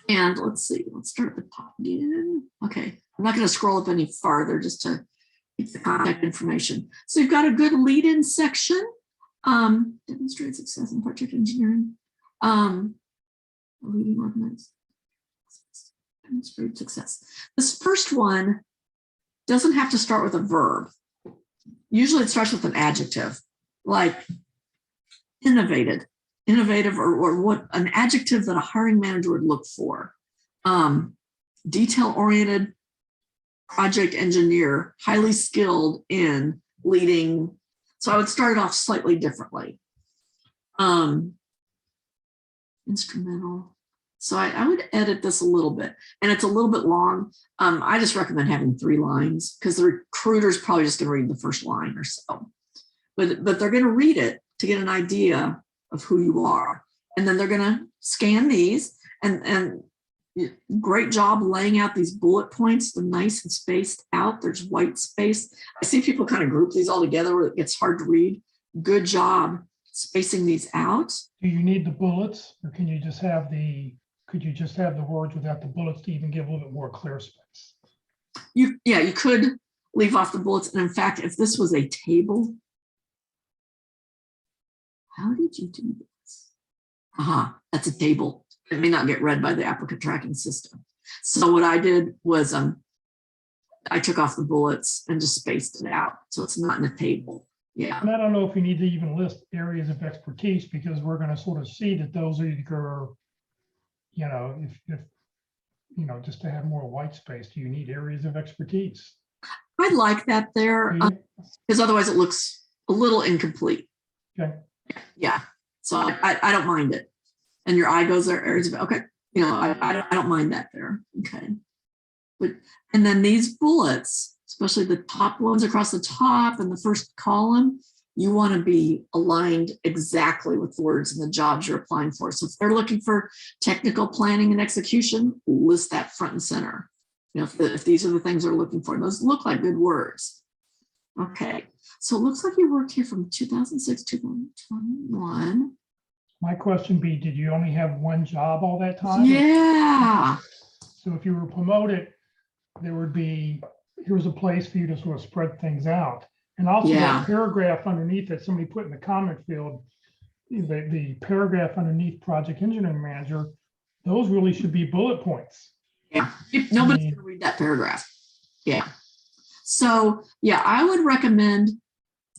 And let's see, let's start at the top again. Okay, I'm not going to scroll up any farther just to keep the contact information. So you've got a good lead-in section. Demonstrate success in project engineering. Leading organized. Demonstrate success. This first one doesn't have to start with a verb. Usually it starts with an adjective, like innovative, or what an adjective that a hiring manager would look for. Detail-oriented project engineer, highly skilled in leading. So I would start it off slightly differently. Instrumental. So I would edit this a little bit, and it's a little bit long. I just recommend having 3 lines because the recruiter's probably just going to read the first line or so. But they're going to read it to get an idea of who you are. And then they're going to scan these, and great job laying out these bullet points. They're nice and spaced out. There's white space. I see people kind of group these all together where it gets hard to read. Good job spacing these out. Do you need the bullets, or can you just have could you just have the words without the bullets to even give a little bit more clear space? You could leave off the bullets. And in fact, if this was a table, how did you do this? That's a table. It may not get read by the applicant tracking system. So what I did was I took off the bullets and just spaced it out. So it's not in a table. Yeah. And I don't know if you need to even list areas of expertise, because we're going to sort of see that those are either, if just to have more white space, do you need areas of expertise? I like that there, because otherwise it looks a little incomplete. Okay. Yeah. So I don't mind it. And your eye goes there, areas of, okay. I don't mind that there. Okay. And then these bullets, especially the top ones across the top and the first column, you want to be aligned exactly with the words and the jobs you're applying for. So if they're looking for technical planning and execution, list that front and center. If these are the things they're looking for, those look like good words. Okay. So it looks like you worked here from 2006 to 2021. My question be, did you only have 1 job all that time? Yeah. So if you were promoted, there would be, here's a place for you to sort of spread things out. And also that paragraph underneath that somebody put in the comment field, the paragraph underneath project engineering manager, those really should be bullet points. Yeah, nobody's going to read that paragraph. Yeah. So yeah, I would recommend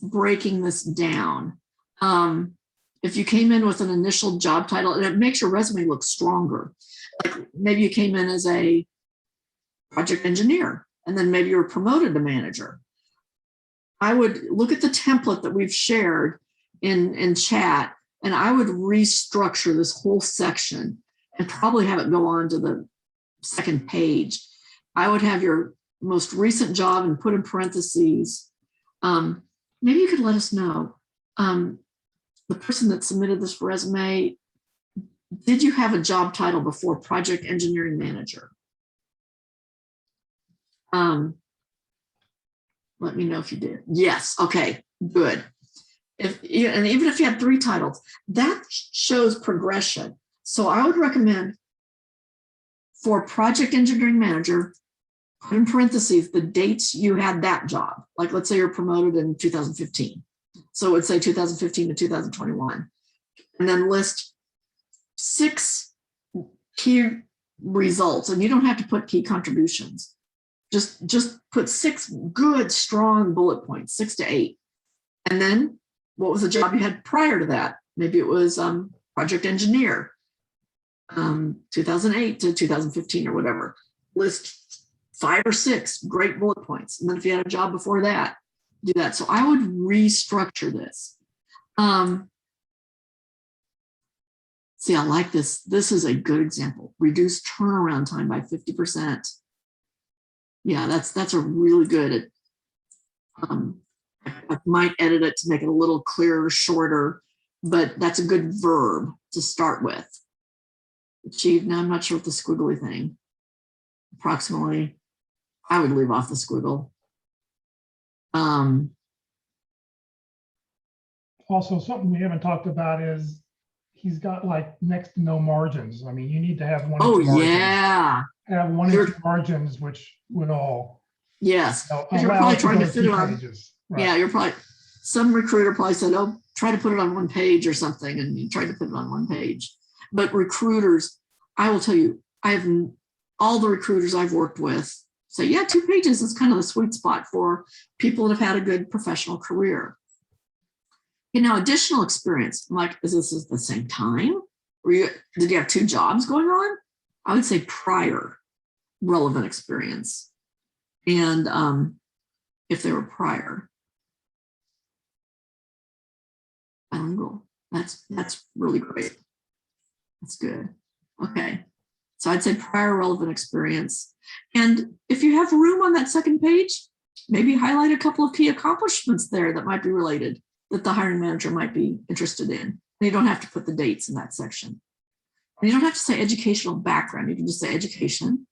breaking this down. If you came in with an initial job title, and it makes your resume look stronger. Like maybe you came in as a project engineer, and then maybe you were promoted to manager. I would look at the template that we've shared in chat, and I would restructure this whole section and probably have it go on to the 2nd page. I would have your most recent job and put in parentheses. Maybe you could let us know, the person that submitted this resume, did you have a job title before project engineering manager? Let me know if you did. Yes. Okay, good. And even if you had 3 titles, that shows progression. So I would recommend for project engineering manager, put in parentheses the dates you had that job. Like let's say you're promoted in 2015. So it would say 2015 to 2021. And then list 6 key results. And you don't have to put key contributions. Just put 6 good, strong bullet points, 6 to 8. And then what was the job you had prior to that? Maybe it was project engineer. 2008 to 2015 or whatever. List 5 or 6 great bullet points. And then if you had a job before that, do that. So I would restructure this. See, I like this. This is a good example. Reduce turnaround time by 50%. Yeah, that's a really good. I might edit it to make it a little clearer, shorter, but that's a good verb to start with. Achieved. Now I'm not sure what the squiggly thing. Approximately, I would leave off the squiggle. Also, something we haven't talked about is he's got like next to no margins. I mean, you need to have one. Oh margins. yeah. Have 1 inch margins, which would all. Yes. You're Allow probably it to trying go to fit 2 it on. pages. Right. Yeah, you're probably, some recruiter probably said, oh, try to put it on 1 page or something, and you tried to put it on 1 page. But recruiters, I will tell you, I have all the recruiters I've worked with say, yeah, 2 pages is kind of the sweet spot for people that have had a good professional career. You know, additional experience, I'm like, is this at the same time? Did you have 2 jobs going on? I would say prior relevant experience. And if they were prior. Bilingual. That's really great. That's good. Okay. So I'd say prior relevant experience. And if you have room on that 2nd page, maybe highlight a couple of key accomplishments there that might be related, that the hiring manager might be interested in. And you don't have to put the dates in that section. And you don't have to say educational background. You can just say education.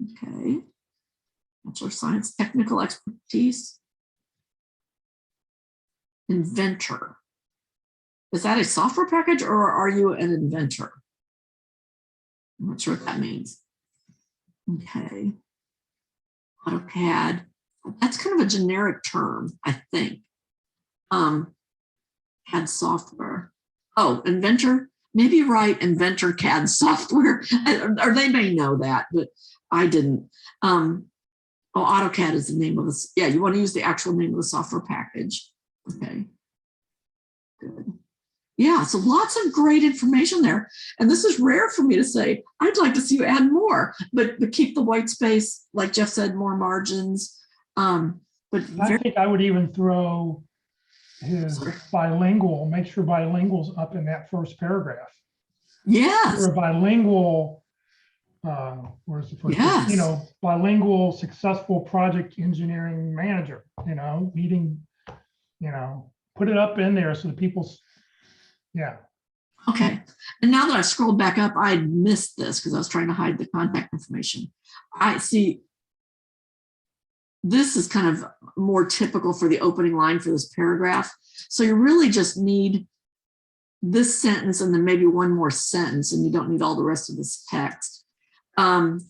Okay. Bachelor of Science, technical expertise. Inventor. Is that a software package or are you an inventor? I'm not sure what that means. Okay. AutoCAD. That's kind of a generic term, I think. CAD software. Oh, inventor. Maybe write inventor CAD software. Or they may know that, but I didn't. Oh, AutoCAD is the name of this. Yeah, you want to use the actual name of the software package. Okay. Good. Yeah, so lots of great information there. And this is rare for me to say, I'd like to see you add more, but keep the white space, like Jeff said, more margins. But I think I would even throw his bilingual, make sure bilingual's up in that first paragraph. Yes. Or bilingual, where's the first? Yes. You know, bilingual successful project engineering manager, you know, leading, you know, put it up in there so that people, yeah. Okay. And now that I've scrolled back up, I missed this because I was trying to hide the contact information. I see. This is kind of more typical for the opening line for this paragraph. So you really just need this sentence and then maybe one more sentence, and you don't need all the rest of this text. And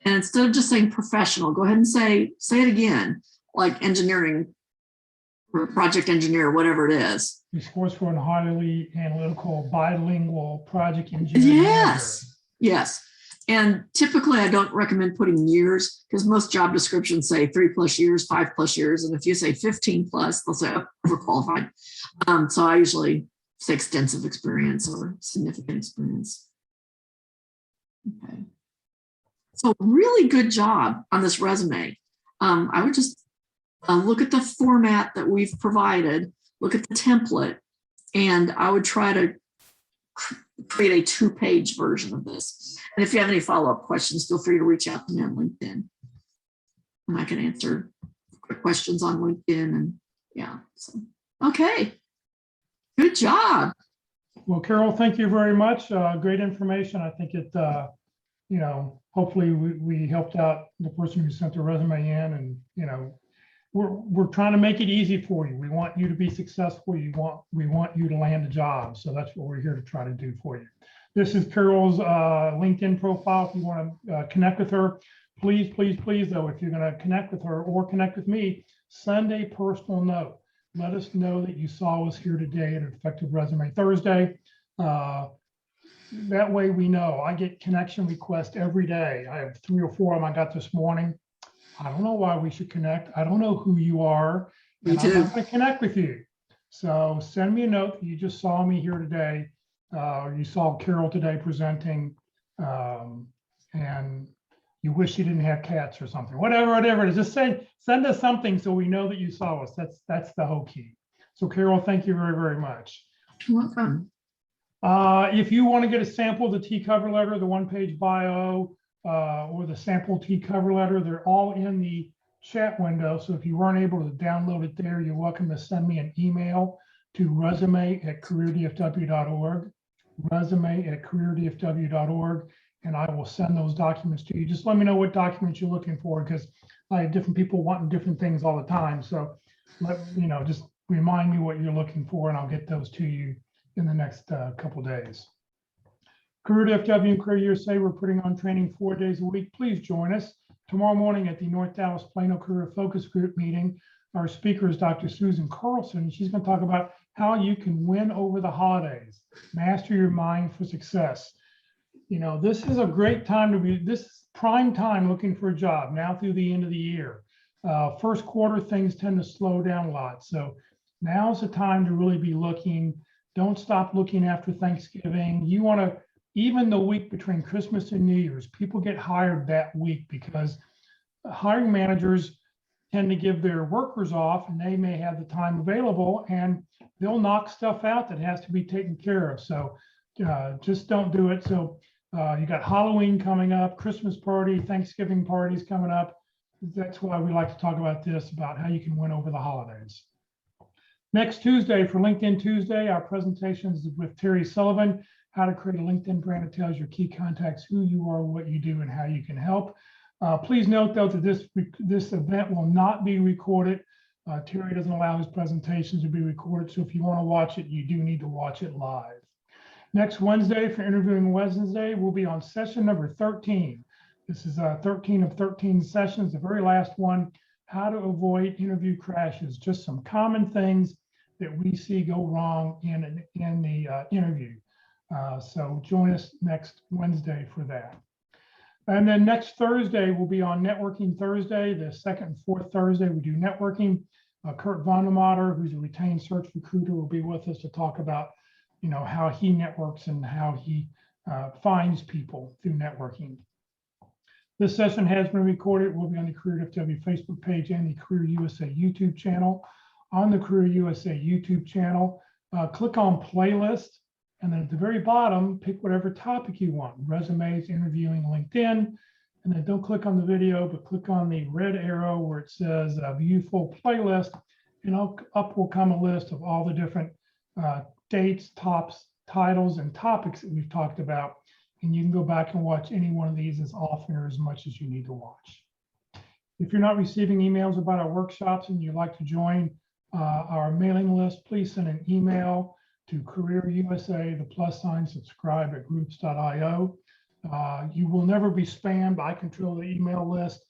instead of just saying professional, go ahead and say it again, like engineering or project engineer, whatever it is. He scores for a highly analytical, bilingual project engineer. Yes, manager. Yes. And typically I don't recommend putting years because most job descriptions say 3+ years, 5+ years. And if you say 15+, they'll say overqualified. So I usually say extensive experience or significant experience. Okay. So really good job on this resume. I would just look at the format that we've provided, look at the template, and I would try to create a 2-page version of this. And if you have any follow-up questions, feel free to reach out to me on LinkedIn. And I can answer quick questions on LinkedIn. And yeah, so, okay. Good job. Well, Carol, thank you very much. Great information. I think it, you know, hopefully we helped out the person who sent the resume in, and, you know, we're trying to make it easy for you. We want you to be successful. We want you to land a job. So that's what we're here to try to do for you. This is Carol's LinkedIn profile. If you want to connect with her, please, though, if you're going to connect with her or connect with me, send a personal note. Let us know that you saw us here today at Effective Resume Thursday. That way we know. I get connection requests every day. I have 3 or 4 of them I got this morning. I don't know why we should connect. I don't know who you are. Me too. I'm not going to connect with you. So send me a note that you just saw me here today. You saw Carol today presenting, and you wish you didn't have cats or something, whatever it is. Just send us something so we know that you saw us. That's the whole key. So Carol, thank you very, very much. You're welcome. If you want to get a sample of the T cover letter, the one-page bio, or the sample T cover letter, they're all in the chat window. So if you weren't able to download it there, you're welcome to send me an email to resume@careerdfw.org, resume@careerdfw.org, and I will send those documents to you. Just let me know what documents you're looking for, because I have different people wanting different things all the time. So just remind me what you're looking for, and I'll get those to you in the next couple days. Career FW and Career USA, we're putting on training 4 days a week. Please join us tomorrow morning at the North Dallas Plano Career Focus Group meeting. Our speaker is Dr. Susan Carlson. She's going to talk about how you can win over the holidays, master your mind for success. This is a great time to be, this is prime time looking for a job now through the end of the year. First quarter, things tend to slow down a lot. So now's the time to really be looking. Don't stop looking after Thanksgiving. You want to, even the week between Christmas and New Year's, people get hired that week because hiring managers tend to give their workers off, and they may have the time available, and they'll knock stuff out that has to be taken care of. So just don't do it. So you got Halloween coming up, Christmas party, Thanksgiving parties coming up. That's why we like to talk about this, about how you can win over the holidays. Next Tuesday, for LinkedIn Tuesday, our presentation is with Terry Sullivan, how to create a LinkedIn brand that tells your key contacts who you are, what you do, and how you can help. Please note, though, that this event will not be recorded. Terry doesn't allow his presentations to be recorded, so if you want to watch it, you do need to watch it live. Next Wednesday, for Interviewing Wednesday, we'll be on session number 13. This is 13 of 13 sessions, the very last one, how to avoid interview crashes, just some common things that we see go wrong in the interview. So join us next Wednesday for that. And then next Thursday, we'll be on Networking Thursday, the second and fourth Thursday, we do networking. Kurt Vondermatter, who's a retained search recruiter, will be with us to talk about, how he networks and how he finds people through networking. This session has been recorded. It will be on the Career FW Facebook page and the Career USA YouTube channel. On the Career USA YouTube channel, click on playlist, and then at the very bottom, pick whatever topic you want, resumes, interviewing, LinkedIn, and then don't click on the video, but click on the red arrow where it says view full playlist, and up will come a list of all the different dates, titles, and topics that we've talked about. And you can go back and watch any one of these as often or as much as you need to watch. If you're not receiving emails about our workshops and you'd like to join our mailing list, please send an email to Career USA, +subscribe at groups.io. You will never be spammed. I control the email list.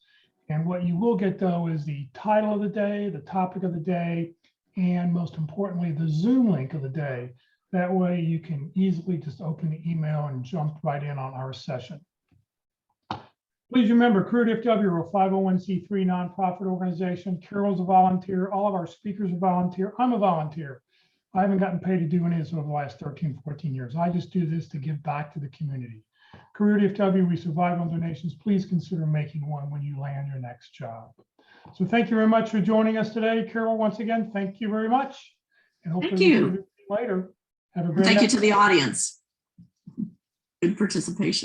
And what you will get, though, is the title of the day, the topic of the day, and most importantly, the Zoom link of the day. That way you can easily just open the email and jump right in on our session. Please remember, Career FW are a 501c3 nonprofit organization. Carol's a volunteer. All of our speakers are volunteer. I'm a volunteer. I haven't gotten paid to do any of this over the last 13, 14 years. I just do this to give back to the community. Career FW, we survive on donations. Please consider making one when you land your next job. So thank you very much for joining us today. Carol, once again, thank you very much. And hopefully Thank you. We'll see you later. Have a great Thank you afternoon. to the audience. Good participation.